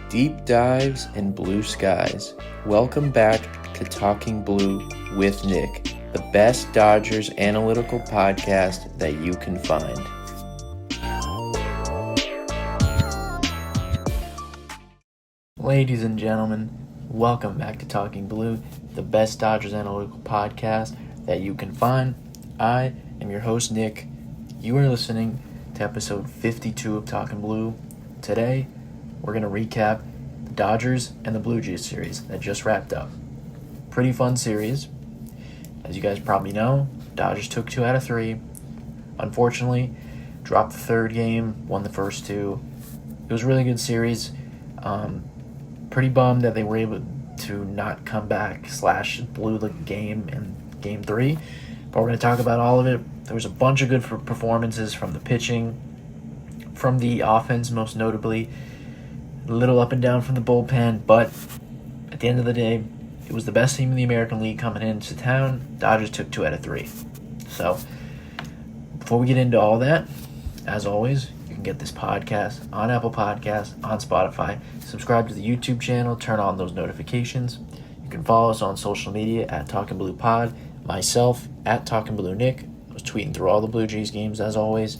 Deep dives and blue skies. Welcome back to Talking Blue with Nick, the best Dodgers analytical podcast that you can find. Ladies and gentlemen, welcome back to Talking Blue, the best Dodgers analytical podcast that you can find. I am your host, Nick. You are listening to episode 52 of Talking Blue. Today, we're going to recap the Dodgers and the Blue Jays series that just wrapped up. Pretty fun series. As you guys probably know, Dodgers took 2 out of 3. Unfortunately, dropped the third game, won the first 2. It was a really good series. Pretty bummed that they were able to not come back / blew the game in Game 3. But we're going to talk about all of it. There was a bunch of good performances from the pitching, from the offense most notably. A little up and down from the bullpen, but at the end of the day, it was the best team in the American League coming into town. Dodgers took 2 out of 3. So, before we get into all that, as always, you can get this podcast on Apple Podcasts, on Spotify. Subscribe to the YouTube channel, turn on those notifications. You can follow us on social media at Talking Blue Pod, myself at Talking Blue Nick. I was tweeting through all the Blue Jays games as always,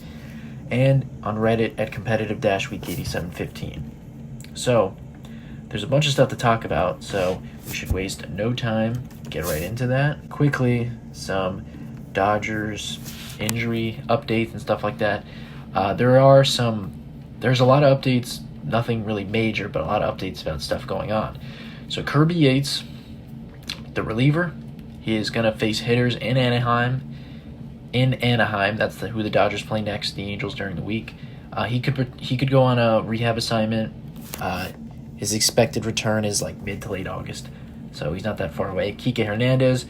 and on Reddit at competitive-week8715. So, there's a bunch of stuff to talk about, so we should waste no time. Get right into that. Quickly, some Dodgers injury updates and stuff like that. There's a lot of updates, nothing really major, but a lot of updates about stuff going on. So Kirby Yates, the reliever, he is going to face hitters in Anaheim. That's who the Dodgers play next, the Angels, during the week. He could go on a rehab assignment. His expected return is like mid to late August, so he's not that far away. Kike Hernandez,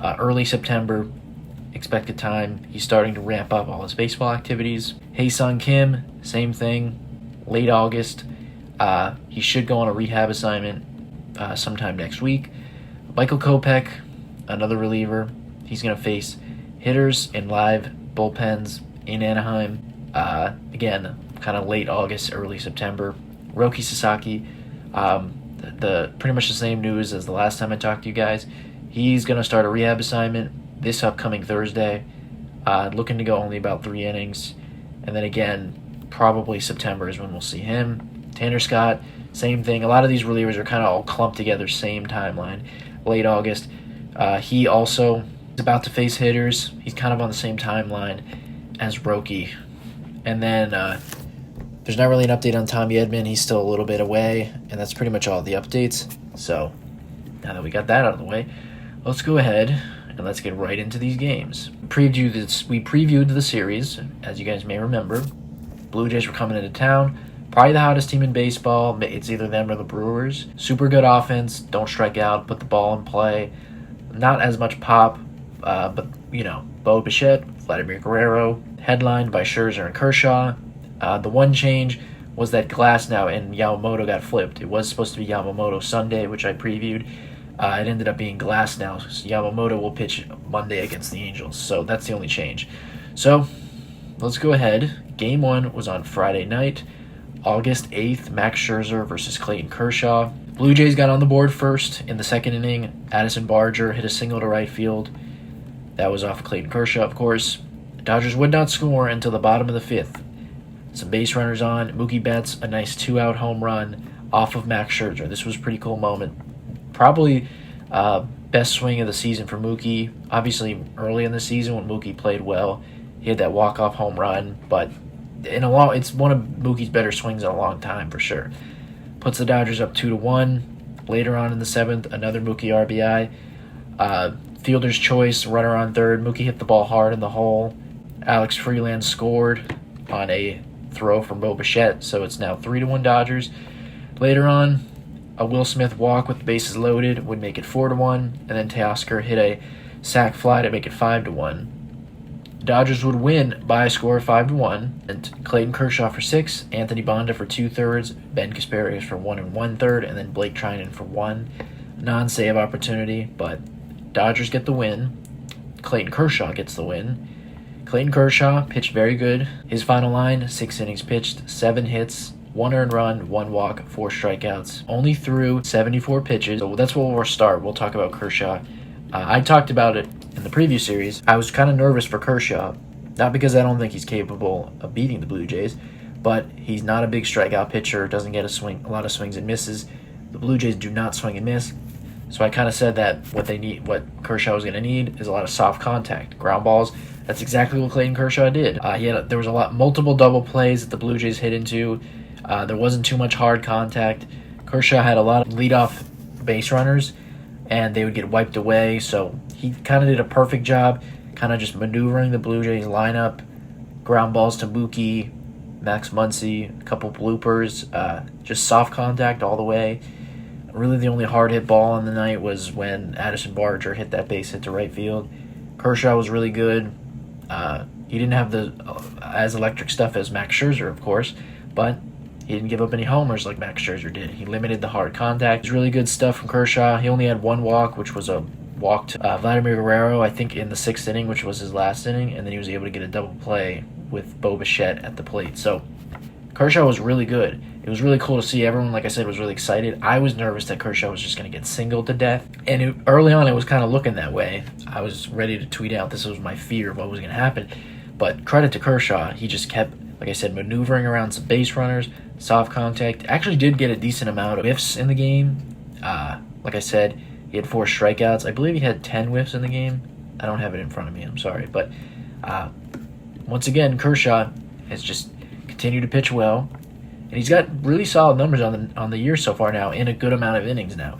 early September expected time. He's starting to ramp up all his baseball activities. Hae-Sung Kim, same thing, late August. He should go on a rehab assignment sometime next week. Michael Kopech, another reliever, he's going to face hitters in live bullpens in Anaheim. Again, kind of late August, early September. Roki Sasaki, the pretty much the same news as the last time I talked to you guys. He's going to start a rehab assignment this upcoming Thursday, looking to go only about 3 innings. And then again, probably September is when we'll see him. Tanner Scott, same thing. A lot of these relievers are kind of all clumped together, same timeline. Late August. He also is about to face hitters. He's kind of on the same timeline as Roki. And then there's not really an update on Tommy Edman. He's still a little bit away, and that's pretty much all the updates. So, now that we got that out of the way, let's go ahead and let's get right into these games. We previewed the series, as you guys may remember. Blue Jays were coming into town. Probably the hottest team in baseball. It's either them or the Brewers. Super good offense. Don't strike out. Put the ball in play. Not as much pop, but, Bo Bichette, Vladimir Guerrero, headlined by Scherzer and Kershaw. The one change was that Glasnow and Yamamoto got flipped. It was supposed to be Yamamoto Sunday, which I previewed. It ended up being Glasnow. So Yamamoto will pitch Monday against the Angels. So that's the only change. So let's go ahead. Game 1 was on Friday night, August 8th. Max Scherzer versus Clayton Kershaw. Blue Jays got on the board first in the second inning. Addison Barger hit a single to right field. That was off of Clayton Kershaw, of course. The Dodgers would not score until the bottom of the 5th. Some base runners on. Mookie bats a nice 2-out home run off of Max Scherzer. This was a pretty cool moment. Probably best swing of the season for Mookie. Obviously, early in the season when Mookie played well, he had that walk-off home run. But it's one of Mookie's better swings in a long time for sure. Puts the Dodgers up 2-1. Later on in the 7th, another Mookie RBI. Fielder's choice, runner on third. Mookie hit the ball hard in the hole. Alex Freeland scored on a throw from Bo Bichette, so it's now 3-1 Dodgers. Later on, a Will Smith walk with the bases loaded would make it 4-1, and then Teoscar hit a sac fly to make it 5-1. The Dodgers would win by a score of 5-1, and Clayton Kershaw for 6, Anthony Bonda for 2/3, Ben Kasparius for 1 1/3, and then Blake Trinan for 1. Non-save opportunity, but Dodgers get the win. Clayton Kershaw gets the win. Clayton Kershaw pitched very good. His final line, 6 innings pitched, 7 hits, 1 earned run, 1 walk, 4 strikeouts. Only threw 74 pitches. So that's where we'll start. We'll talk about Kershaw. I talked about it in the preview series. I was kind of nervous for Kershaw, not because I don't think he's capable of beating the Blue Jays, but he's not a big strikeout pitcher, doesn't get a lot of swings and misses. The Blue Jays do not swing and miss. So I kind of said that what Kershaw was going to need is a lot of soft contact, ground balls. That's exactly what Clayton Kershaw did. There was multiple double plays that the Blue Jays hit into. There wasn't too much hard contact. Kershaw had a lot of leadoff base runners, and they would get wiped away. So he kind of did a perfect job, kind of just maneuvering the Blue Jays lineup, ground balls to Mookie, Max Muncy, a couple bloopers, just soft contact all the way. Really, the only hard hit ball on the night was when Addison Barger hit that base hit to right field. Kershaw was really good. He didn't have the as electric stuff as Max Scherzer, of course, but he didn't give up any homers like Max Scherzer did. He limited the hard contact. It was really good stuff from Kershaw. He only had 1 walk, which was a walk to Vladimir Guerrero, I think, in the 6th inning, which was his last inning, and then he was able to get a double play with Bo Bichette at the plate. So Kershaw was really good. It was really cool to see. Everyone, like I said, was really excited. I was nervous that Kershaw was just going to get singled to death. And early on, it was kind of looking that way. I was ready to tweet out this was my fear of what was going to happen. But credit to Kershaw. He just kept, like I said, maneuvering around some base runners, soft contact. Actually did get a decent amount of whiffs in the game. Like I said, he had 4 strikeouts. I believe he had 10 whiffs in the game. I don't have it in front of me. I'm sorry. But once again, Kershaw has just continued to pitch well. And he's got really solid numbers on the year so far now in a good amount of innings now.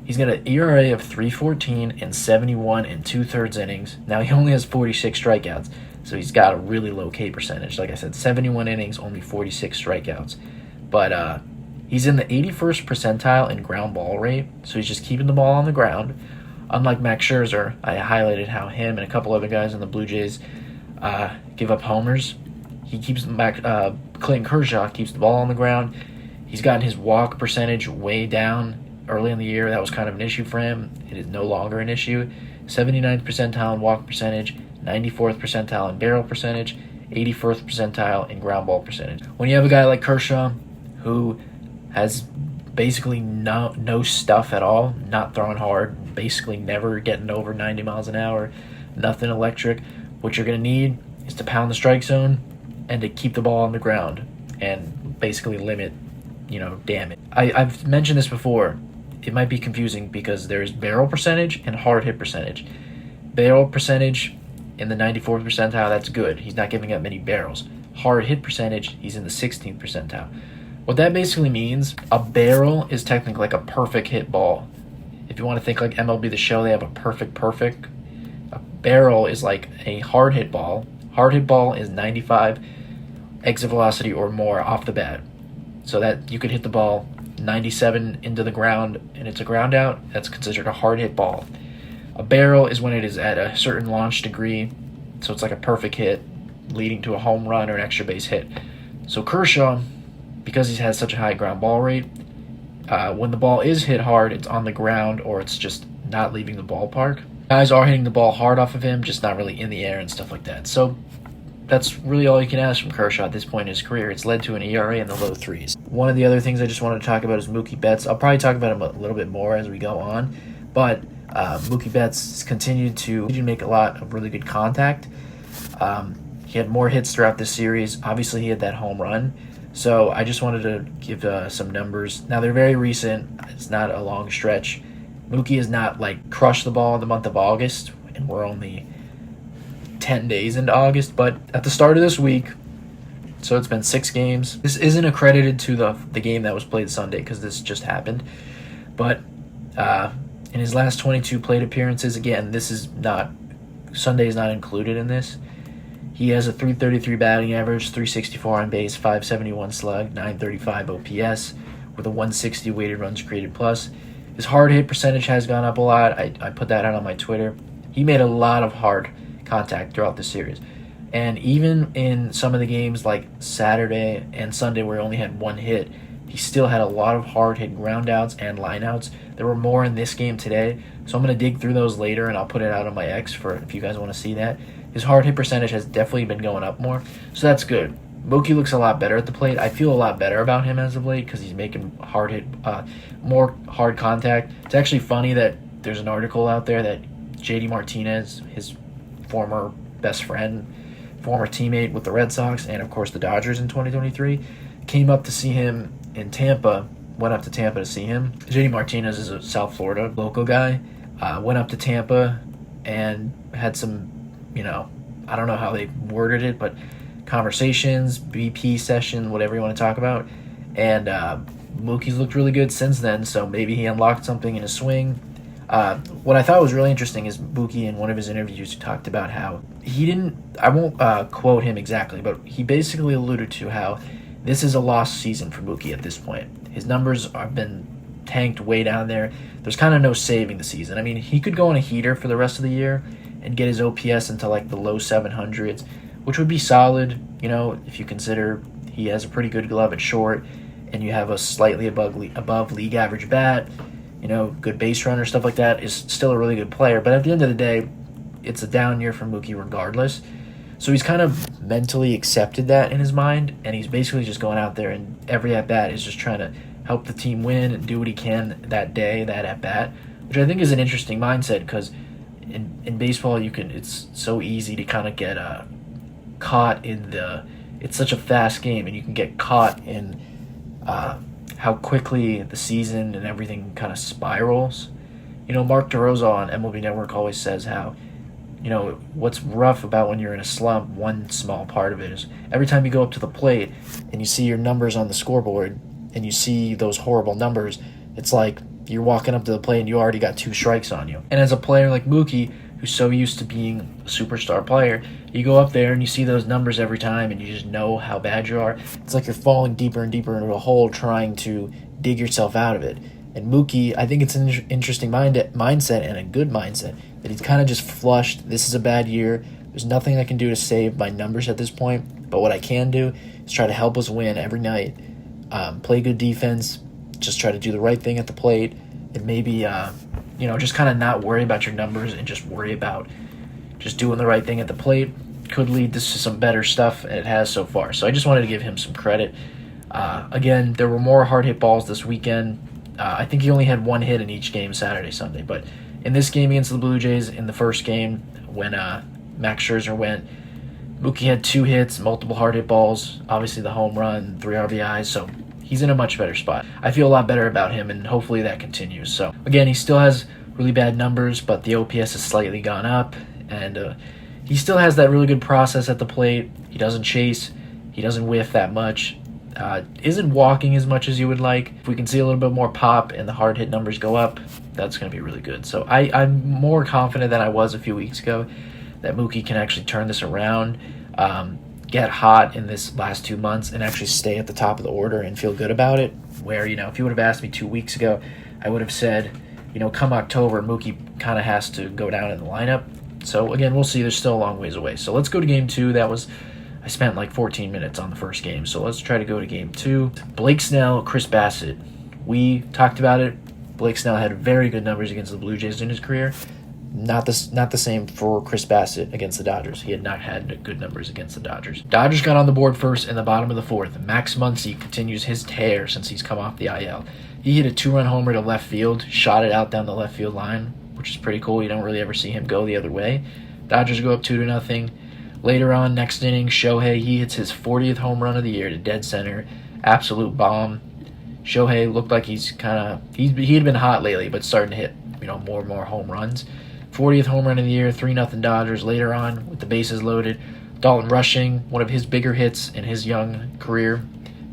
He's got an ERA of 3.14 and 71 and 2/3 innings. Now he only has 46 strikeouts, so he's got a really low K percentage. Like I said, 71 innings, only 46 strikeouts. But he's in the 81st percentile in ground ball rate, so he's just keeping the ball on the ground. Unlike Max Scherzer, I highlighted how him and a couple other guys in the Blue Jays give up homers. He keeps Clayton Kershaw keeps the ball on the ground. He's gotten his walk percentage way down early in the year. That was kind of an issue for him. It is no longer an issue. 79th percentile in walk percentage, 94th percentile in barrel percentage, 81st percentile in ground ball percentage. When you have a guy like Kershaw who has basically no stuff at all, not throwing hard, basically never getting over 90 miles an hour, nothing electric, what you're going to need is to pound the strike zone and to keep the ball on the ground and basically limit, damage. I've mentioned this before. It might be confusing because there's barrel percentage and hard hit percentage. Barrel percentage in the 94th percentile, that's good. He's not giving up many barrels. Hard hit percentage, he's in the 16th percentile. What that basically means, a barrel is technically like a perfect hit ball. If you want to think like MLB The Show, they have a perfect. A barrel is like a hard hit ball. Hard hit ball is 95 exit velocity or more off the bat. So that you could hit the ball 97 into the ground and it's a ground out, that's considered a hard hit ball. A barrel is when it is at a certain launch degree, so it's like a perfect hit leading to a home run or an extra base hit. So Kershaw, because he has such a high ground ball rate, when the ball is hit hard, it's on the ground or it's just not leaving the ballpark. Guys are hitting the ball hard off of him, just not really in the air and stuff like that. So that's really all you can ask from Kershaw at this point in his career. It's led to an ERA in the low 3s. One of the other things I just wanted to talk about is Mookie Betts. I'll probably talk about him a little bit more as we go on, but Mookie Betts has continued to make a lot of really good contact. He had more hits throughout this series. Obviously, he had that home run. So I just wanted to give some numbers. Now, they're very recent. It's not a long stretch. Mookie has not, crushed the ball in the month of August, and we're only 10 days into August, but at the start of this week, so it's been 6 games. This isn't accredited to the game that was played Sunday because this just happened, but in his last 22 plate appearances, again, Sunday is not included in this. He has a .333 batting average, 364 on base, 571 slug, 935 OPS, with a 160 weighted runs created plus. His hard hit percentage has gone up a lot. I put that out on my Twitter. He made a lot of hard contact throughout the series. And even in some of the games like Saturday and Sunday where he only had 1 hit, he still had a lot of hard hit ground outs and line outs. There were more in this game today, so I'm going to dig through those later and I'll put it out on my X for if you guys want to see that. his hard hit percentage has definitely been going up more, so that's good. Mookie looks a lot better at the plate. I feel a lot better about him as of late because he's making more hard contact. It's actually funny that there's an article out there that JD Martinez, his former best friend, former teammate with the Red Sox and of course the Dodgers in 2023, came up to see him in Tampa. Went up to Tampa to see him. JD Martinez is a South Florida local guy. Went up to Tampa and had some, I don't know how they worded it, but conversations, BP session, whatever you want to talk about. And Mookie's looked really good since then, so maybe he unlocked something in his swing. What I thought was really interesting is Mookie in one of his interviews talked about how I won't quote him exactly, but he basically alluded to how this is a lost season for Mookie at this point. His numbers have been tanked way down there. There's kind of no saving the season. I mean, he could go on a heater for the rest of the year and get his OPS into like the low 700s, which would be solid, if you consider he has a pretty good glove at short and you have a slightly above league average bat, good base runner, stuff like that, is still a really good player. But at the end of the day, it's a down year for Mookie regardless. So he's kind of mentally accepted that in his mind, and he's basically just going out there and every at-bat is just trying to help the team win and do what he can that day, that at-bat, which I think is an interesting mindset because in baseball it's so easy to kind of get caught in it's such a fast game and you can get caught in how quickly the season and everything kind of spirals. Mark DeRosa on MLB Network always says how what's rough about when you're in a slump, one small part of it is every time you go up to the plate and you see your numbers on the scoreboard and you see those horrible numbers, it's like you're walking up to the plate and you already got 2 strikes on you. And as a player like Mookie, who's so used to being a superstar player, you go up there and you see those numbers every time and you just know how bad you are. It's like you're falling deeper and deeper into a hole trying to dig yourself out of it. And Mookie, I think it's an interesting mindset and a good mindset that he's kind of just flushed. This is a bad year. There's nothing I can do to save my numbers at this point. But what I can do is try to help us win every night. Play good defense. Just try to do the right thing at the plate. And maybe, just kind of not worry about your numbers and just worry about just doing the right thing at the plate. Could lead to some better stuff, and it has so far. So I just wanted to give him some credit. Again, there were more hard hit balls this weekend. I think he only had 1 hit in each game, Saturday, Sunday. But in this game against the Blue Jays, in the first game, when Max Scherzer went, Mookie had 2 hits, multiple hard hit balls, obviously the home run, 3 RBIs, so he's in a much better spot. I feel a lot better about him, and hopefully that continues. So, again, he still has really bad numbers, but the OPS has slightly gone up, and he still has that really good process at the plate. He doesn't chase. He doesn't whiff that much. Isn't walking as much as you would like. If we can see a little bit more pop and the hard hit numbers go up, that's going to be really good. So I'm more confident than I was a few weeks ago that Mookie can actually turn this around, get hot in this last 2 months, and actually stay at the top of the order and feel good about it. Where, if you would have asked me 2 weeks ago, I would have said, come October, Mookie kind of has to go down in the lineup. So, again, we'll see. There's still a long ways away. So let's go to Game 2. I spent like 14 minutes on the first game, so let's try to go to Game 2. Blake Snell, Chris Bassitt. We talked about it. Blake Snell had very good numbers against the Blue Jays in his career. Not the same for Chris Bassitt against the Dodgers. He had not had good numbers against the Dodgers. Dodgers got on the board first in the bottom of the 4th. Max Muncy continues his tear since he's come off the IL. He hit a 2-run homer to left field, shot it out down the left field line, which is pretty cool. You don't really ever see him go the other way. Dodgers go up 2-0. Later on, next inning, Shohei, he hits his 40th home run of the year to dead center. Absolute bomb. Shohei looked like he had been hot lately, but starting to hit, more and more home runs. 40th home run of the year, 3-0 Dodgers. Later on, with the bases loaded, Dalton Rushing, one of his bigger hits in his young career.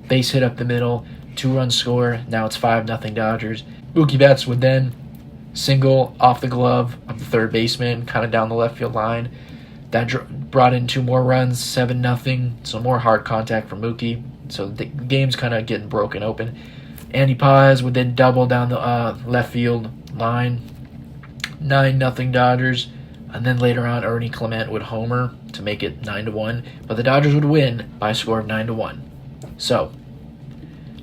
Base hit up the middle, 2-run score. Now it's 5-0 Dodgers. Mookie Betts would then single off the glove of the third baseman, kind of down the left field line. That brought in 2 more runs, 7-0. Some more hard contact for Mookie. So the game's kind of getting broken open. Andy Paz would then double down the left field line. 9-0 Dodgers. And then later on, Ernie Clement would homer to make it 9-1. But the Dodgers would win by a score of 9-1. So,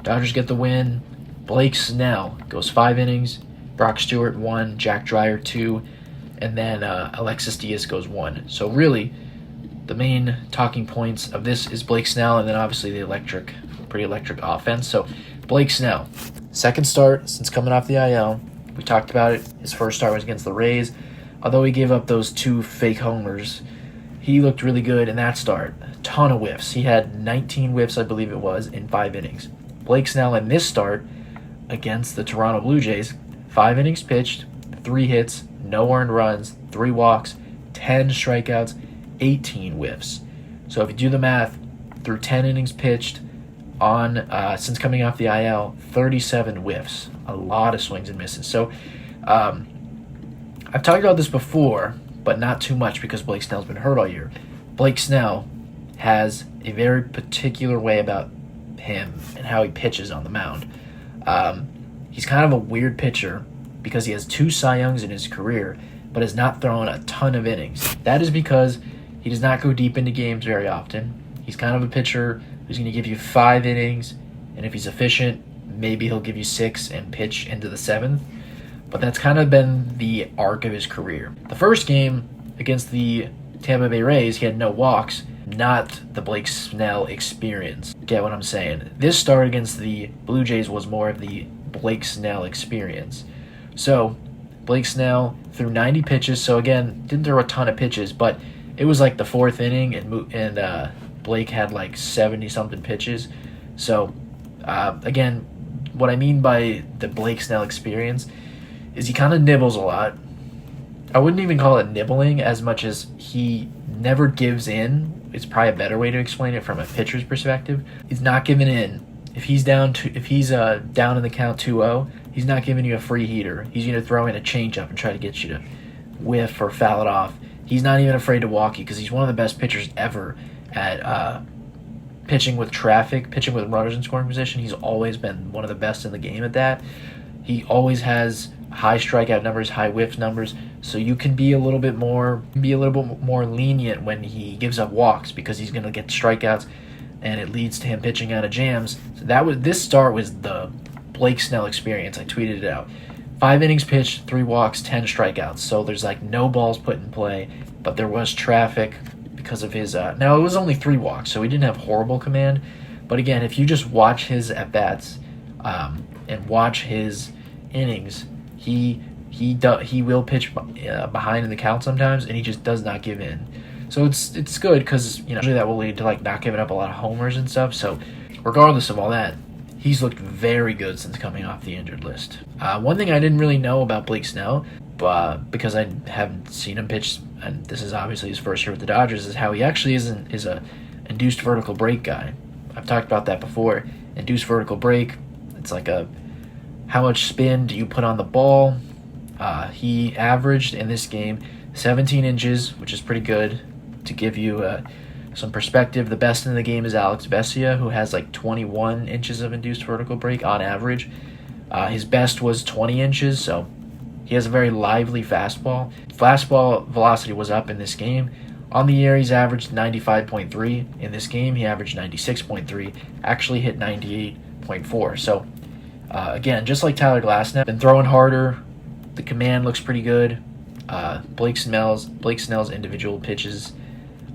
Dodgers get the win. Blake Snell goes 5 innings. Brock Stewart 1, Jack Dreyer 2. And then Alexis Diaz goes 1. So really, the main talking points of this is Blake Snell, and then obviously the pretty electric offense. So Blake Snell, second start since coming off the IL. We talked about it. His first start was against the Rays. Although he gave up those 2 fake homers, he looked really good in that start. A ton of whiffs. He had 19 whiffs, I believe it was, in 5 innings. Blake Snell in this start against the Toronto Blue Jays, 5 innings pitched, 3 hits, no earned runs, 3 walks, 10 strikeouts, 18 whiffs. So if you do the math, through 10 innings pitched on since coming off the IL, 37 whiffs. A lot of swings and misses. So I've talked about this before, but not too much because Blake Snell's been hurt all year. Blake Snell has a very particular way about him and how he pitches on the mound. He's kind of a weird pitcher because he has 2 Cy Youngs in his career, but has not thrown a ton of innings. That is because he does not go deep into games very often. He's kind of a pitcher who's going to give you 5 innings, and if he's efficient, maybe he'll give you 6 and pitch into the 7th. But that's kind of been the arc of his career. The first game against the Tampa Bay Rays, he had no walks, not the Blake Snell experience. Get what I'm saying? This start against the Blue Jays was more of the Blake Snell experience. So, Blake Snell threw 90 pitches, so again, didn't throw a ton of pitches, but it was like the 4th inning, and Blake had like 70-something pitches. So, again, what I mean by the Blake Snell experience is he kind of nibbles a lot. I wouldn't even call it nibbling as much as he never gives in. It's probably a better way to explain it from a pitcher's perspective. He's not giving in. If he's down in the count 2-0, he's not giving you a free heater. He's going to throw in a changeup and try to get you to whiff or foul it off. He's not even afraid to walk you because he's one of the best pitchers ever at pitching with traffic, pitching with runners in scoring position. He's always been one of the best in the game at that. He always has high strikeout numbers, high whiff numbers, so you can be a little bit more lenient when he gives up walks because he's going to get strikeouts, and it leads to him pitching out of jams. So this start was the Blake Snell experience. I tweeted it out. 5 innings pitched, 3 walks, 10 strikeouts. So there's like no balls put in play, but there was traffic because of his. Now it was only 3 walks, so he didn't have horrible command. But again, if you just watch his at bats and watch his innings, he will pitch behind in the count sometimes, and he just does not give in. So it's good because usually that will lead to like not giving up a lot of homers and stuff. So regardless of all that, he's looked very good since coming off the injured list. One thing I didn't really know about Blake Snell, because I haven't seen him pitch, and this is obviously his first year with the Dodgers, is how he actually is a induced vertical break guy. I've talked about that before. Induced vertical break, it's like how much spin do you put on the ball? He averaged in this game 17 inches, which is pretty good. To give you some perspective, the best in the game is Alex Vesia, who has like 21 inches of induced vertical break on average. His best was 20 inches, so he has a very lively fastball. Fastball velocity was up in this game. On the year, he's averaged 95.3. In this game, he averaged 96.3. Actually hit 98.4. So, again, just like Tyler Glasnow, been throwing harder. The command looks pretty good. Blake Snell's individual pitches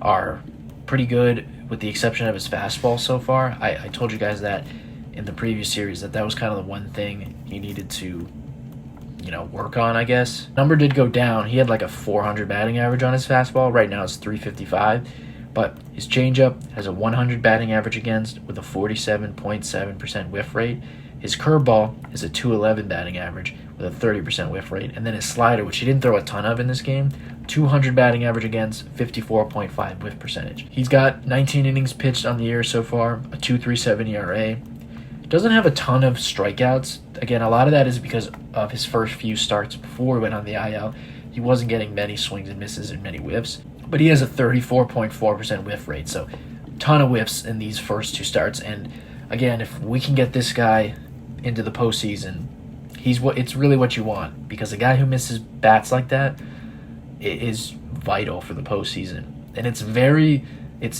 are pretty good, with the exception of his fastball so far. I told you guys that in the previous series that was kind of the one thing he needed to work on, I guess. Number did go down. He had like a 400 batting average on his fastball. Right now it's 355, but his changeup has a 100 batting average against with a 47.7% whiff rate. His curveball is a 211 batting average with a 30% whiff rate. And then his slider, which he didn't throw a ton of in this game, 200 batting average against, 54.5 whiff percentage. He's got 19 innings pitched on the year so far, a 2.37 ERA. Doesn't have a ton of strikeouts. Again, a lot of that is because of his first few starts before he went on the IL. He wasn't getting many swings and misses and many whiffs. But he has a 34.4% whiff rate, so a ton of whiffs in these first 2 starts. And again, if we can get this guy into the postseason, it's really what you want, because a guy who misses bats like that is vital for the postseason. And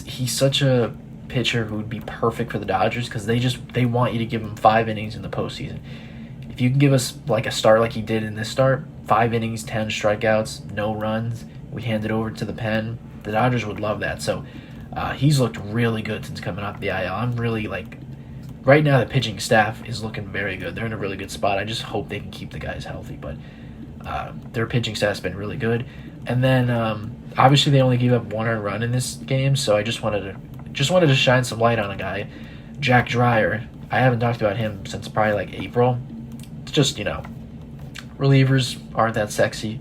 he's such a pitcher who would be perfect for the Dodgers because they want you to give him 5 innings in the postseason. If you can give us like a start like he did in this start, 5 innings, 10 strikeouts, no runs, we hand it over to the pen, the Dodgers would love that. So he's looked really good since coming off the IL. I'm really right now the pitching staff is looking very good. They're in a really good spot. I just hope they can keep the guys healthy, but their pitching staff's been really good. And then obviously they only gave up one earned run in this game, so I just wanted to shine some light on a guy, Jack Dreyer. I haven't talked about him since probably April. It's just, relievers aren't that sexy,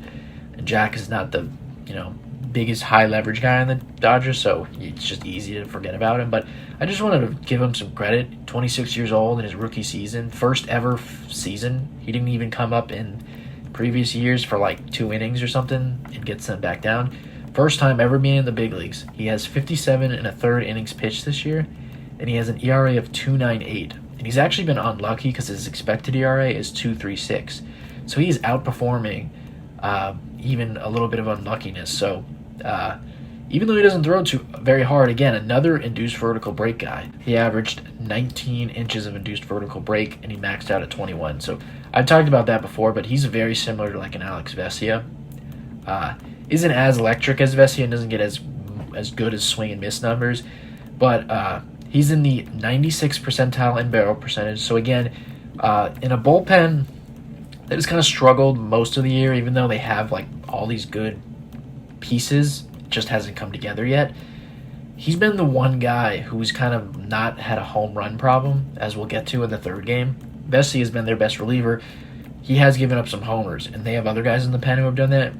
and Jack is not the, biggest high leverage guy on the Dodgers, so it's just easy to forget about him. But I just wanted to give him some credit. 26 years old in his rookie season, first ever season. He didn't even come up in previous years for 2 innings or something and get sent back down. First time ever being in the big leagues. He has 57 and a third innings pitched this year, and he has an ERA of 2.98. And he's actually been unlucky because his expected ERA is 2.36. So he is outperforming even a little bit of unluckiness. So even though he doesn't throw too very hard, again, another induced vertical break guy. He averaged 19 inches of induced vertical break, and he maxed out at 21. So I've talked about that before, but he's very similar to an Alex Vesia. Isn't as electric as Vesia and doesn't get as good as swing and miss numbers, but he's in the 96th percentile in barrel percentage. So again, in a bullpen that has kind of struggled most of the year, even though they have all these good pieces, it just hasn't come together yet. He's been the one guy who's kind of not had a home run problem, as we'll get to in the third game. Vesia has been their best reliever. He has given up some homers, and they have other guys in the pen who have done that.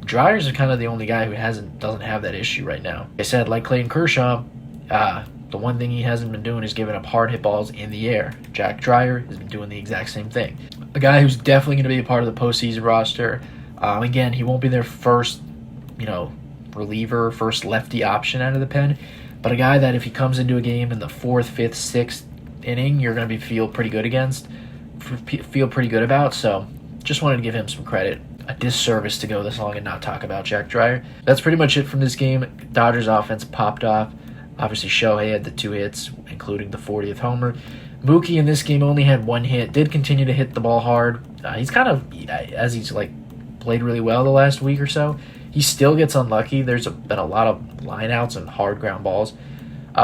Dreyer's kind of the only guy who doesn't have that issue right now. I said, like Clayton Kershaw, the one thing he hasn't been doing is giving up hard hit balls in the air. Jack Dreyer has been doing the exact same thing. A guy who's definitely going to be a part of the postseason roster. Again, he won't be their first, reliever, first lefty option out of the pen, but a guy that if he comes into a game in the 4th, 5th, 6th inning, you're going to feel pretty good about. So just wanted to give him some credit. A disservice to go this long and not talk about Jack Dreyer. That's pretty much it from this game. Dodgers offense popped off. Obviously, Shohei had the 2 hits, including the 40th homer. Mookie in this game only had 1 hit. Did continue to hit the ball hard. He's kind of, as he's played really well the last week or so, he still gets unlucky. There's been a lot of lineouts and hard ground balls.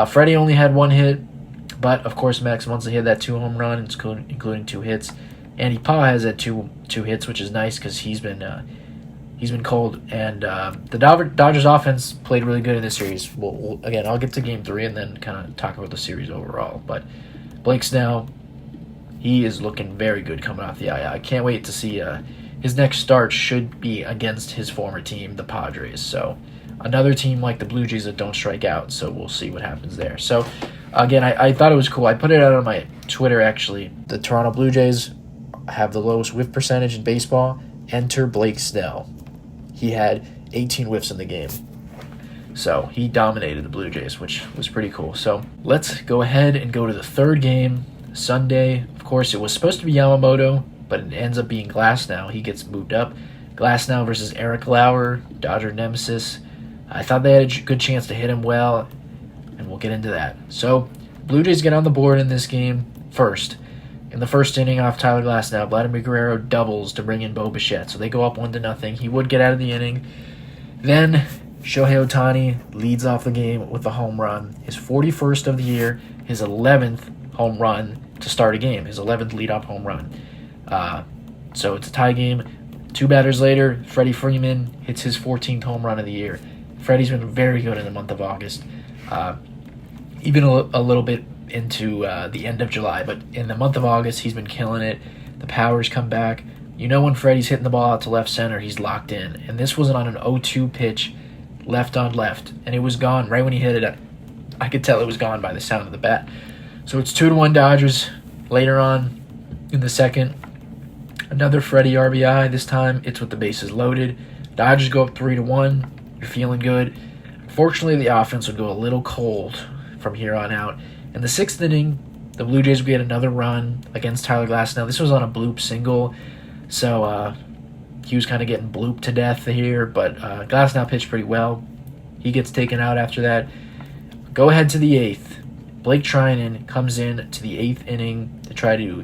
Freddie only had 1 hit, but of course Max Muncy had that 2 home run, including 2 hits. Andy Pa has had two hits, which is nice because he's been cold. And the Dodgers offense played really good in this series. Again, I'll get to Game 3 and then kind of talk about the series overall. But Blake Snell, he is looking very good coming off the IL. I can't wait to see his next start should be against his former team, the Padres. So another team like the Blue Jays that don't strike out. So we'll see what happens there. So again, I thought it was cool. I put it out on my Twitter, actually. The Toronto Blue Jays have the lowest whiff percentage in baseball. Enter Blake Snell. He had 18 whiffs in the game. So he dominated the Blue Jays, which was pretty cool. So let's go ahead and go to the third game, Sunday. Of course, it was supposed to be Yamamoto, but it ends up being Glasnow. He gets moved up. Glasnow versus Eric Lauer, Dodger nemesis. I thought they had a good chance to hit him well, and we'll get into that. So Blue Jays get on the board in this game first. In the first inning off Tyler Glasnow, Vladimir Guerrero doubles to bring in Bo Bichette. So they go up 1-0. He would get out of the inning. Then Shohei Ohtani leads off the game with a home run. His 41st of the year, his 11th home run to start a game. His 11th leadoff home run. So it's a tie game. 2 batters later, Freddie Freeman hits his 14th home run of the year. Freddie's been very good in the month of August. Even a little bit into the end of July, but in the month of August, he's been killing it. The powers come back. When Freddie's hitting the ball out to left center, he's locked in. And this was on an 0-2 pitch, left on left, and it was gone right when he hit it. I could tell it was gone by the sound of the bat. So it's 2-1 Dodgers. Later on in the second, another Freddie RBI. This time, it's with the bases loaded. Dodgers go up 3-1. You're feeling good. Fortunately, the offense would go a little cold from here on out. In the 6th inning, the Blue Jays would get another run against Tyler Glasnow. This was on a bloop single, so he was kind of getting blooped to death here, but Glasnow pitched pretty well. He gets taken out after that. Go ahead to the 8th. Blake Trinan comes in to the 8th inning to try to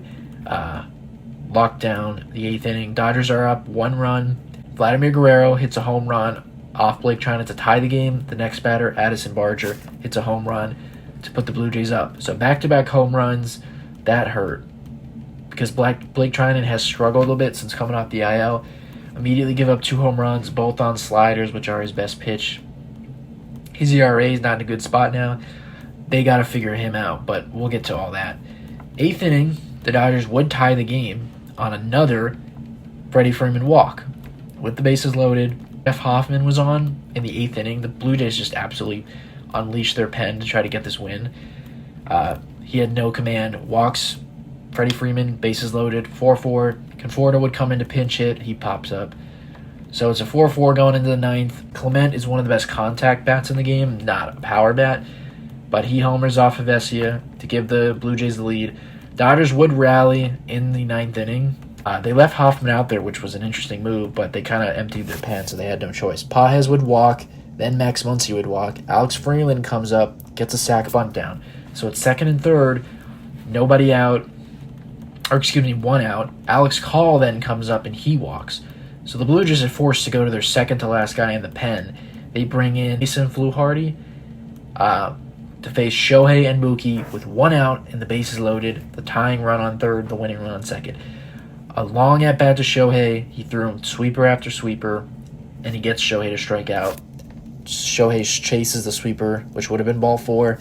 lock down the 8th inning. Dodgers are up 1 run. Vladimir Guerrero hits a home run off Blake Trinan to tie the game. The next batter, Addison Barger, hits a home run to put the Blue Jays up. So back-to-back home runs, that hurt. Because Blake Trinan has struggled a bit since coming off the IL. Immediately give up 2 home runs, both on sliders, which are his best pitch. His ERA is not in a good spot now. They got to figure him out, but we'll get to all that. 8th inning, the Dodgers would tie the game on another Freddie Freeman walk. With the bases loaded, Jeff Hoffman was on in the 8th inning. The Blue Jays just absolutely unleashed their pen to try to get this win. He had no command. Walks Freddie Freeman, bases loaded, 4-4. Conforto would come in to pinch hit. He pops up. So it's a 4-4 going into the 9th. Clement is one of the best contact bats in the game, not a power bat. But he homers off of Vesia to give the Blue Jays the lead. Dodgers would rally in the 9th inning. They left Hoffman out there, which was an interesting move, but they kind of emptied their pen, so they had no choice. Pages would walk, then Max Muncy would walk. Alex Freeland comes up, gets a sac bunt down. So it's 2nd and 3rd, nobody out, one out. Alex Call then comes up and he walks. So the Blue Jays are forced to go to their second to last guy in the pen. They bring in Jason Fluharty to face Shohei and Mookie with 1 out and the bases loaded, the tying run on 3rd, the winning run on 2nd. A long at-bat to Shohei. He threw him sweeper after sweeper, and he gets Shohei to strike out. Shohei chases the sweeper, which would have been ball 4.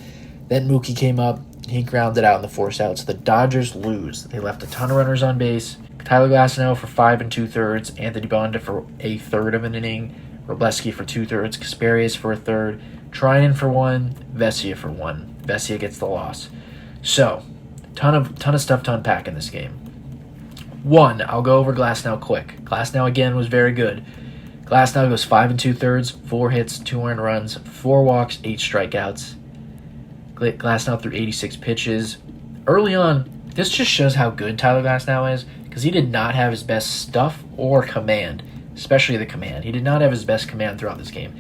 Then Mookie came up. He grounded out in the force out, so the Dodgers lose. They left a ton of runners on base. Tyler Glasnow for 5 2/3, Anthony Bonda for a third of an inning, Robleski for 2/3, Kasperius for a third, Trinan for 1, Vesia for 1. Vesia gets the loss. So, ton of stuff to unpack in this game. 1, I'll go over Glasnow quick. Glasnow again was very good. Glasnow goes 5 2/3, 4 hits, 2 earned runs, 4 walks, 8 strikeouts. Glasnow threw 86 pitches. Early on, this just shows how good Tyler Glasnow is, because he did not have his best stuff or command, especially the command. He did not have his best command throughout this game.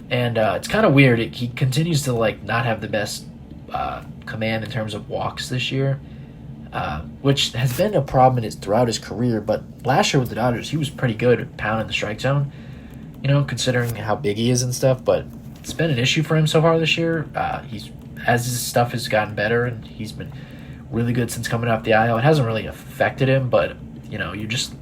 And it's kind of weird. He continues to not have the best command in terms of walks this year, which has been a problem throughout his career. But last year with the Dodgers, he was pretty good at pounding the strike zone, considering how big he is and stuff. But it's been an issue for him so far this year. As his stuff has gotten better, and he's been really good since coming off the IL. It hasn't really affected him, but, you just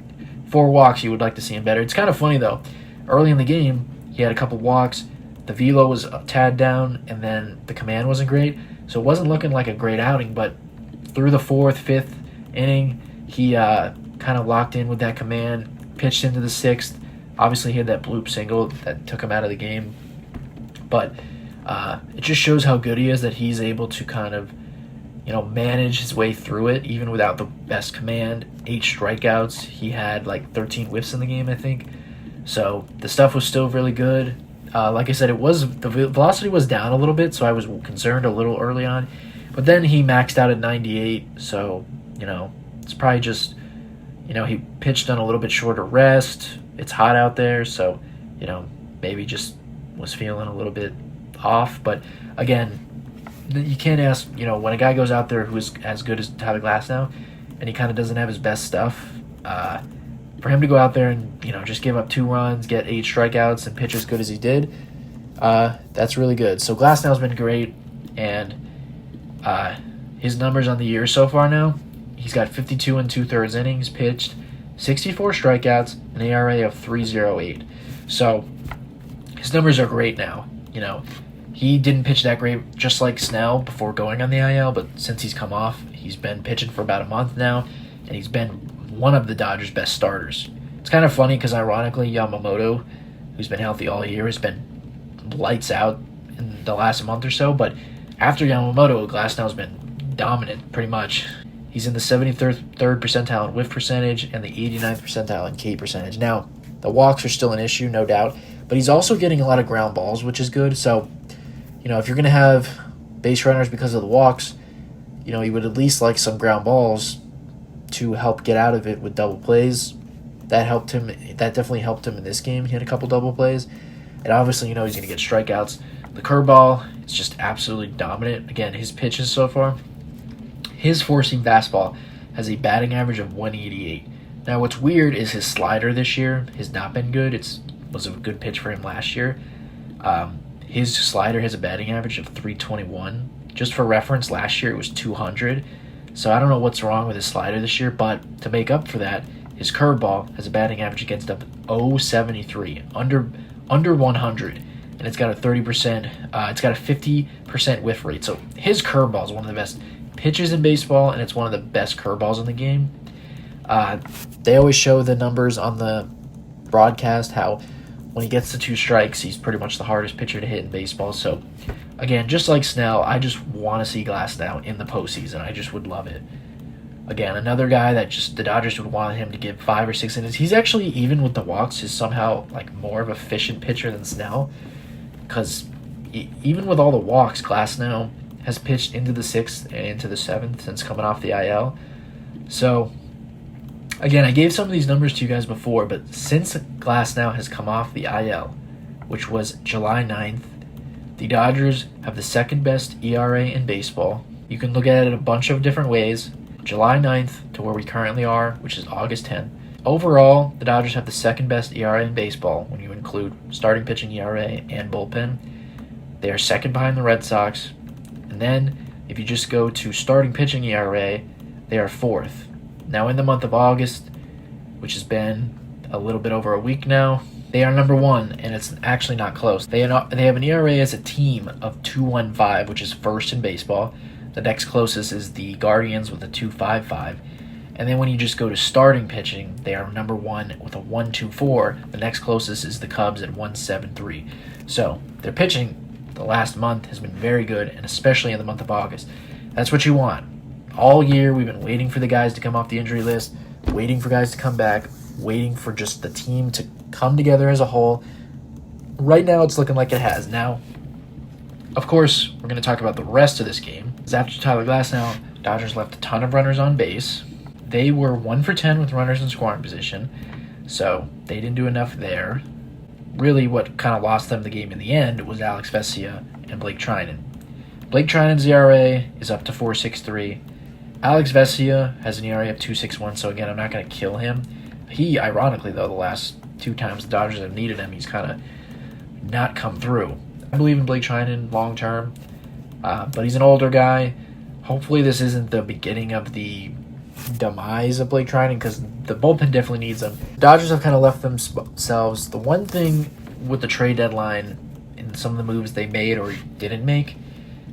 4 walks, you would like to see him better. It's kind of funny, though. Early in the game, he had a couple walks. The velo was a tad down, and then the command wasn't great. So it wasn't looking like a great outing, but through the 4th, 5th inning, he kind of locked in with that command, pitched into the 6th. Obviously, he had that bloop single that took him out of the game. But it just shows how good he is that he's able to kind of, manage his way through it, even without the best command. 8 strikeouts. He had 13 whiffs in the game, I think. So the stuff was still really good. Like I said, the velocity was down a little bit, so I was concerned a little early on. But then he maxed out at 98, so, it's probably just, he pitched on a little bit shorter rest. It's hot out there, so, maybe just was feeling a little bit off. But again, you can't ask, when a guy goes out there who is as good as Tyler Glasnow and he kind of doesn't have his best stuff, for him to go out there and, just give up 2 runs, get 8 strikeouts, and pitch as good as he did, that's really good. So Glasnow's been great, and his numbers on the year so far now, he's got 52 2/3 innings pitched, 64 strikeouts, an ERA of 3.08. So his numbers are great now. He didn't pitch that great, just like Snell, before going on the IL, but since he's come off, he's been pitching for about a month now, and he's been one of the Dodgers' best starters. It's kind of funny because, ironically, Yamamoto, who's been healthy all year, has been lights out in the last month or so, but after Yamamoto, Glasnow's been dominant, pretty much. He's in the 73rd percentile in whiff percentage and the 89th percentile in K percentage. Now, the walks are still an issue, no doubt, but he's also getting a lot of ground balls, which is good. So, if you're going to have base runners because of the walks, you would at least like some ground balls to help get out of it with double plays. That helped him. That definitely helped him in this game. He had a couple double plays. And obviously, he's going to get strikeouts. The curveball, it's just absolutely dominant. Again, his pitches so far, his four-seam fastball has a batting average of 188. Now, what's weird is his slider this year has not been good. It's was a good pitch for him last year. His slider has a batting average of 321. Just for reference, last year it was 200. So I don't know what's wrong with his slider this year, but to make up for that, his curveball has a batting average against of 073, under 100, and it's got a 30%. It's got a 50% whiff rate. So his curveball is one of the best pitches in baseball, and it's one of the best curveballs in the game. They always show the numbers on the broadcast how when he gets to 2 strikes, he's pretty much the hardest pitcher to hit in baseball. So, again, just like Snell, I just want to see Glasnow in the postseason. I just would love it. Again, another guy that just the Dodgers would want him to give 5 or 6 innings. He's actually, even with the walks, is somehow like more of an efficient pitcher than Snell. Because even with all the walks, Glasnow has pitched into the 6th and into the 7th since coming off the IL. So, again, I gave some of these numbers to you guys before, but since Glasnow has come off the IL, which was July 9th, the Dodgers have the second best ERA in baseball. You can look at it a bunch of different ways. July 9th to where we currently are, which is August 10th. Overall, the Dodgers have the second best ERA in baseball when you include starting pitching ERA and bullpen. They are second behind the Red Sox. And then, if you just go to starting pitching ERA, they are 4th. Now, in the month of August, which has been a little bit over a week now, they are number 1, and it's actually not close. They have an ERA as a team of 2.15, which is first in baseball. The next closest is the Guardians with a 2.55. And then when you just go to starting pitching, they are number 1 with a 1.24. The next closest is the Cubs at 1.73. So their pitching the last month has been very good, and especially in the month of August. That's what you want. All year we've been waiting for the guys to come off the injury list, waiting for guys to come back, waiting for just the team to come together as a whole. Right now it's looking like it has. Now, of course, we're going to talk about the rest of this game. After Tyler Glasnow, Dodgers left a ton of runners on base. They were 1 for 10 with runners in scoring position, so they didn't do enough there. Really, what kind of lost them the game in the end was Alex Vesia and Blake Trinan. Blake Trinan's ERA is up to 4.63. Alex Vesia has an ERA of 2.61, so again, I'm not going to kill him. He, ironically, though, the last 2 times the Dodgers have needed him, he's kind of not come through. I believe in Blake Trinan long term, but he's an older guy. Hopefully this isn't the beginning of the demise of Blake Trinan, because the bullpen definitely needs him. Dodgers have kind of left themselves. The one thing with the trade deadline and some of the moves they made or didn't make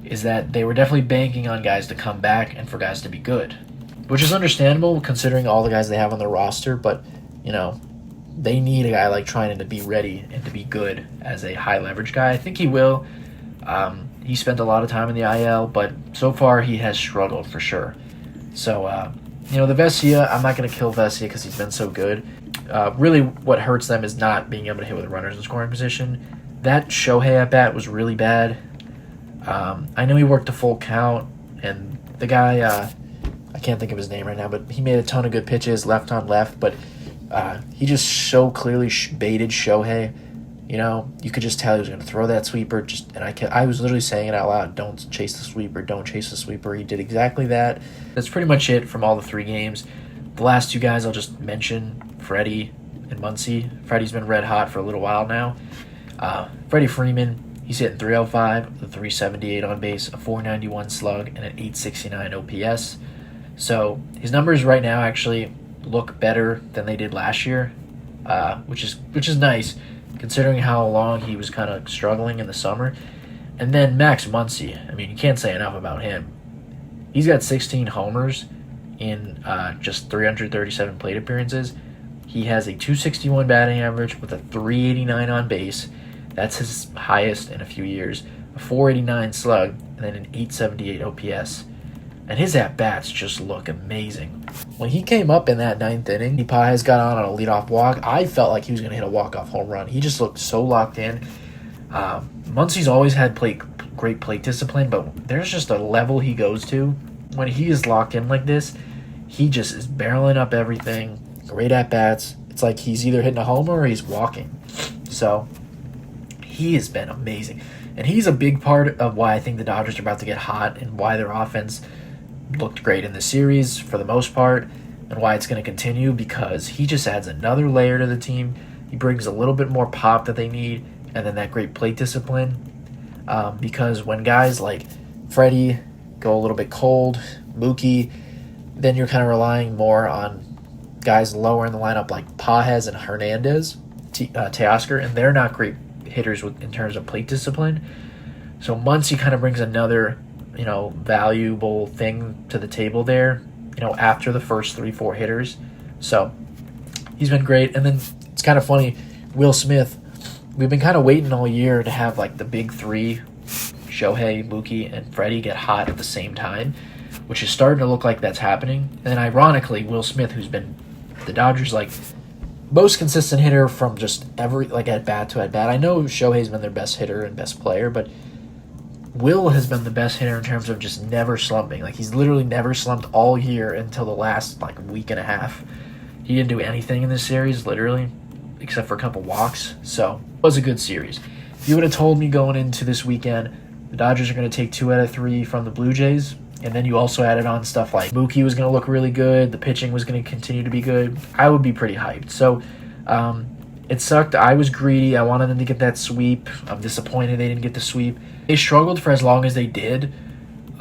is that they were definitely banking on guys to come back and for guys to be good, which is understandable considering all the guys they have on their roster, but, they need a guy like Trinan to be ready and to be good as a high-leverage guy. I think he will. He spent a lot of time in the IL, but so far he has struggled for sure. So, the Vesia, I'm not going to kill Vesia because he's been so good. Really what hurts them is not being able to hit with runners in scoring position. That Shohei at-bat was really bad. I know he worked a full count, and the guy, I can't think of his name right now, but he made a ton of good pitches left on left, but he just so clearly baited Shohei. You could just tell he was going to throw that sweeper. I was literally saying it out loud, don't chase the sweeper, don't chase the sweeper. He did exactly that. That's pretty much it from all the 3 games. The last 2 guys I'll just mention, Freddie and Muncy. Freddie's been red hot for a little while now. Freddie Freeman, he's hitting 305, a 378 on base, a 491 slug, and an 869 OPS. So his numbers right now actually look better than they did last year, which is nice considering how long he was kind of struggling in the summer. And then Max Muncy, you can't say enough about him. He's got 16 homers in just 337 plate appearances. He has a 261 batting average with a 389 on base. That's his highest in a few years. A 489 slug, and then an 878 OPS. And his at-bats just look amazing. When he came up in that 9th inning, he has got on a leadoff walk. I felt like he was going to hit a walk-off home run. He just looked so locked in. Muncy's always had great plate discipline, but there's just a level he goes to. When he is locked in like this, he just is barreling up everything. Great at-bats. It's like he's either hitting a homer or he's walking. So he has been amazing. And he's a big part of why I think the Dodgers are about to get hot and why their offense looked great in the series for the most part, and why it's going to continue, because he just adds another layer to the team. He brings a little bit more pop that they need, and then that great plate discipline. Because when guys like Freddie go a little bit cold, Mookie, then you're kind of relying more on guys lower in the lineup like Pages and Hernandez, Teoscar, and they're not great hitters in terms of plate discipline. So Muncy kind of brings another, valuable thing to the table there, after the first 3-4 hitters. So he's been great. And then it's kind of funny, Will Smith, we've been kind of waiting all year to have like the big three, Shohei, Mookie, and Freddie, get hot at the same time, which is starting to look like that's happening. And ironically, Will Smith, who's been the Dodgers' most consistent hitter from just every at bat to at bat. I know Shohei's been their best hitter and best player, but Will has been the best hitter in terms of just never slumping. He's literally never slumped all year until the last week and a half. He didn't do anything in this series, literally, except for a couple walks. So it was a good series. If you would have told me going into this weekend the Dodgers are going to take 2 out of 3 from the Blue Jays, and then you also added on stuff like Mookie was going to look really good, the pitching was going to continue to be good, I would be pretty hyped. So it sucked. I was greedy. I wanted them to get that sweep. I'm disappointed they didn't get the sweep. They struggled for as long as they did.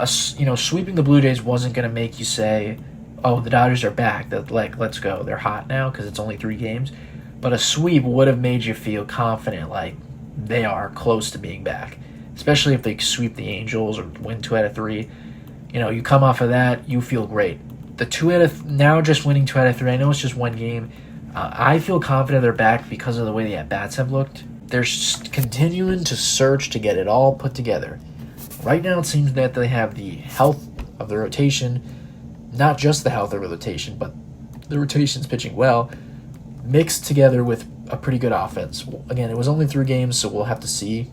Sweeping the Blue Jays wasn't going to make you say, oh, the Dodgers are back. Let's go. They're hot now because it's only 3 games. But a sweep would have made you feel confident they are close to being back, especially if they sweep the Angels or win 2 out of 3. You come off of that, you feel great. Now just winning 2 out of 3, I know it's just 1 game. I feel confident they're back because of the way the at-bats have looked. They're continuing to search to get it all put together. Right now it seems that they have the health of the rotation, not just the health of the rotation, but the rotation's pitching well, mixed together with a pretty good offense. Again, it was only 3 games, so we'll have to see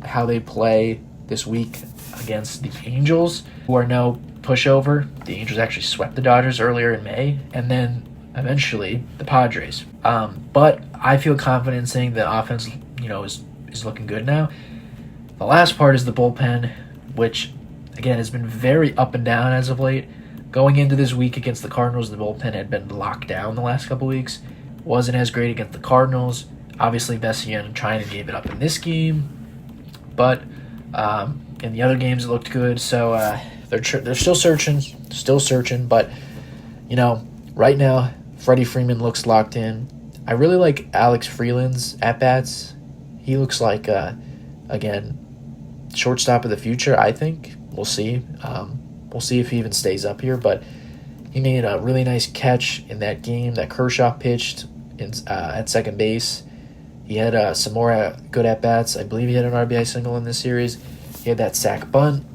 how they play this week against the Angels, who are no pushover. The Angels actually swept the Dodgers earlier in May, and then eventually the Padres. But I feel confident saying the offense, is looking good now. The last part is the bullpen, which, again, has been very up and down as of late. Going into this week against the Cardinals, the bullpen had been locked down the last couple weeks. Wasn't as great against the Cardinals. Obviously, Messier and China gave it up in this game. But in the other games, it looked good. So they're still searching. But, right now, Freddie Freeman looks locked in. I really like Alex Freeland's at-bats. He looks like, again, shortstop of the future, I think. We'll see. We'll see if he even stays up here. But he made a really nice catch in that game that Kershaw pitched at second base. He had some more good at-bats. I believe he had an RBI single in this series. He had that sac bunt.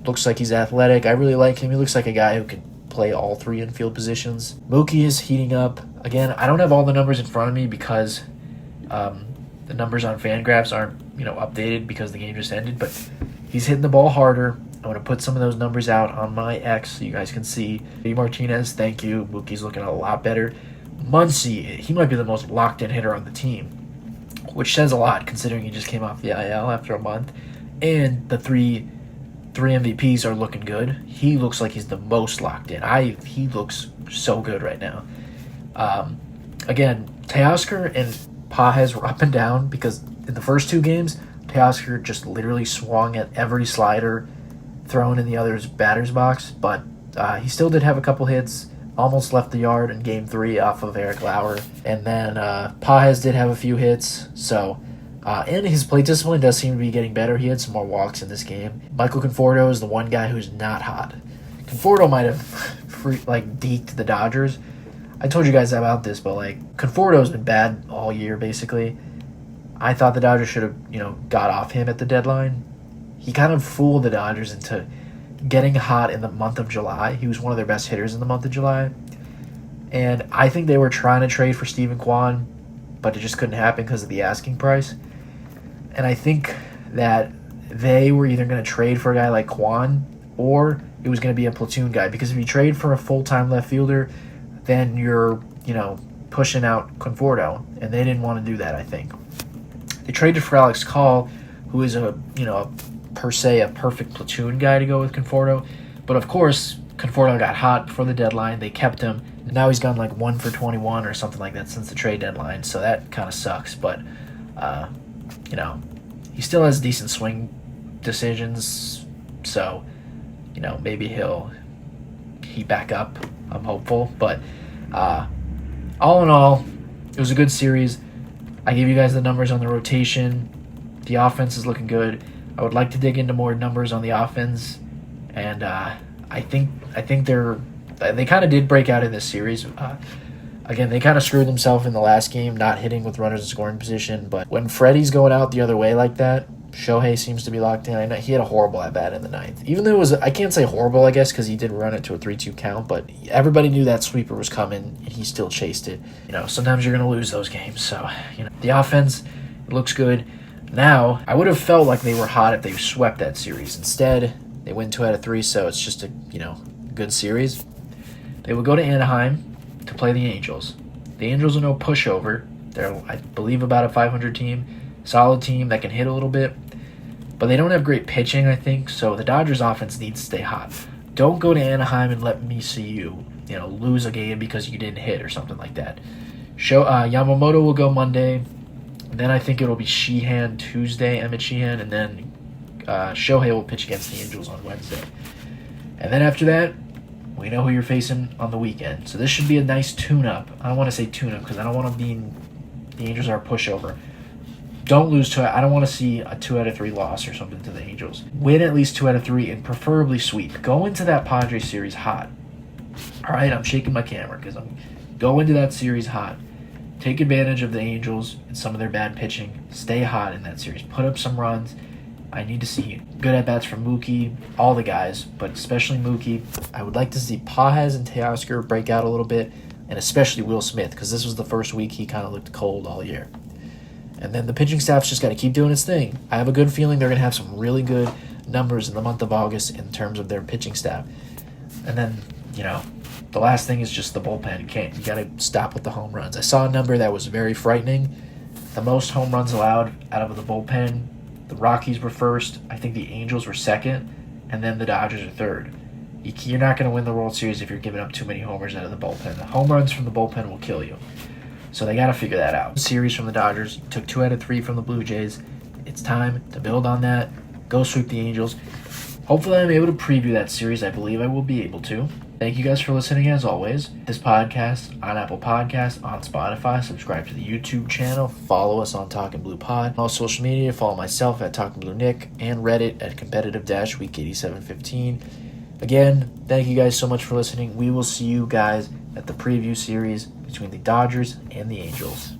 Looks like he's athletic. I really like him. He looks like a guy who can play all 3 infield positions. Mookie is heating up. Again, I don't have all the numbers in front of me because the numbers on Fangraphs aren't updated because the game just ended, but he's hitting the ball harder. I'm going to put some of those numbers out on my X so you guys can see. Eddie Martinez, thank you. Mookie's looking a lot better. Muncy, he might be the most locked-in hitter on the team, which says a lot considering he just came off the IL after a month. And the three MVPs are looking good. He looks like he's the most locked in. He looks so good right now. Again, Teoscar and Pages were up and down because in the first 2 games, Teoscar just literally swung at every slider thrown in the other's batter's box, but he still did have a couple hits, almost left the yard in Game 3 off of Eric Lauer, and then Pages did have a few hits, so and his plate discipline does seem to be getting better. He had some more walks in this game. Michael Conforto is the one guy who's not hot. Conforto might have deked the Dodgers. I told you guys about this, but Conforto's been bad all year basically. I thought the Dodgers should have got off him at the deadline. He kind of fooled the Dodgers into getting hot in the month of July. He was one of their best hitters in the month of July. And I think they were trying to trade for Steven Kwan, but it just couldn't happen because of the asking price. And I think that they were either going to trade for a guy like Kwan or it was going to be a platoon guy. Because if you trade for a full-time left fielder, then you're, pushing out Conforto. And they didn't want to do that, I think. They traded for Alex Call, who is per se a perfect platoon guy to go with Conforto. But of course, Conforto got hot before the deadline. They kept him, Now he's gone like 1 for 21 or something like that since the trade deadline, so that kind of sucks. But, he still has decent swing decisions, so, maybe he'll heat back up. I'm hopeful. But all in all, it was a good series. I gave you guys the numbers on the rotation. The offense is looking good. I would like to dig into more numbers on the offense, and I think they kind of did break out in this series. Again, they kind of screwed themselves in the last game, not hitting with runners in scoring position. But when Freddie's going out the other way like that, Shohei seems to be locked in. I know he had a horrible at-bat in the ninth. Even though it was, I can't say horrible, I guess, because he did run it to a 3-2 count, but everybody knew that sweeper was coming, and he still chased it. Sometimes you're going to lose those games. So, the offense looks good. Now, I would have felt like they were hot if they swept that series. Instead, they win 2 out of 3, so it's just a, good series. They would go to Anaheim to play the Angels. The Angels are no pushover. They're, I believe, about a 500 team. Solid team that can hit a little bit. But they don't have great pitching, I think, so the Dodgers offense needs to stay hot. Don't go to Anaheim and let me see you, lose a game because you didn't hit or something like that. Yamamoto will go Monday. And then I think it'll be Sheehan Tuesday, Emmett Sheehan, and then Shohei will pitch against the Angels on Wednesday. And then after that, we know who you're facing on the weekend. So this should be a nice tune-up. I don't want to say tune-up because I don't want to be the Angels are a pushover. Don't lose I don't want to see a 2 out of 3 loss or something to the Angels. Win at least 2 out of 3 and preferably sweep. Go into that Padres series hot. All right, I'm shaking my camera because I'm go into that series hot. Take advantage of the Angels and some of their bad pitching. Stay hot in that series. Put up some runs. I need to see good at-bats from Mookie, all the guys, but especially Mookie. I would like to see Paz and Teoscar break out a little bit, and especially Will Smith, because this was the first week he kind of looked cold all year. And then the pitching staff's just got to keep doing its thing. I have a good feeling they're going to have some really good numbers in the month of August in terms of their pitching staff. And then, the last thing is just the bullpen. You got to stop with the home runs. I saw a number that was very frightening. The most home runs allowed out of the bullpen, the Rockies were first. I think the Angels were second, and then the Dodgers are third. You're not going to win the World Series if you're giving up too many homers out of the bullpen. The home runs from the bullpen will kill you. So they got to figure that out. Series from the Dodgers. Took 2 out of 3 from the Blue Jays. It's time to build on that. Go sweep the Angels. Hopefully I'm able to preview that series. I believe I will be able to. Thank you guys for listening as always. This podcast on Apple Podcasts, on Spotify. Subscribe to the YouTube channel. Follow us on Talking Blue Pod. On social media, follow myself at Talking Blue Nick and Reddit at competitive-week8715. Again, thank you guys so much for listening. We will see you guys at the preview series between the Dodgers and the Angels.